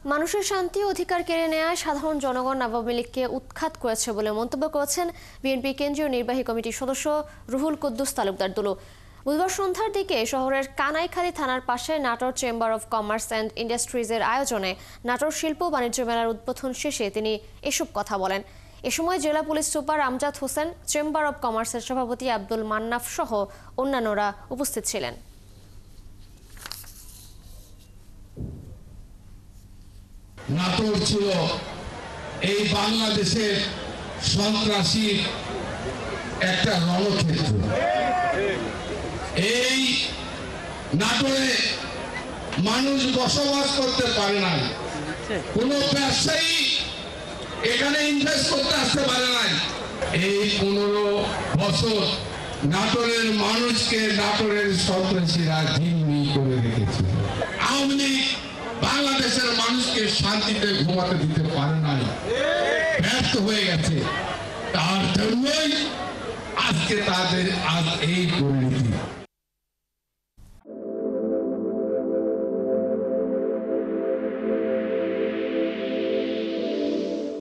মানুষের শান্তি অধিকার কেড়ে নেওয়ায় সাধারণ জনগণ আওয়ামী লীগকে উৎখাত করেছে বলে মন্তব্য করেছেন বিএনপি কেন্দ্রীয় নির্বাহী কমিটির সদস্য রুহুল কুদ্দুস তালুকদার দুলু। বুধবার সন্ধ্যার দিকে শহরের কানাইখালী থানার পাশে Natore chamber of commerce and ইন্ডাস্ট্রিজের আয়োজনে নাটোর শিল্প বাণিজ্য মেলার উদ্বোধন শেষে তিনি এসব কথা বলেন। এ সময় জেলা police super Amjad Hossain, chamber of কমার্সের সভাপতি আব্দুল মান্নাফ সহ অন্যান্যরা উপস্থিত ছিলেন। নাটোর ছিল এই বাংলাদেশের সন্ত্রাসীর একটা রণক্ষেত্র। এই নাটোরে মানুষ বসবাস করতে পারে নাই, কোন ব্যবসায়ী এখানে ইনভেস্ট করতে আসতে পারে নাই। এই 15 বছর নাটোরের মানুষকে নাটোরের সন্ত্রাসীরা জিম্মি করে রেখেছিল। আওয়ামী লীগ বাংলাদেশের মানুষকে শান্তিতে ঘুমাতে দিতে পারে নাই, ব্যর্থ হয়ে গেছে। তার জন্যই আজকে তাদের এই পরিণতি।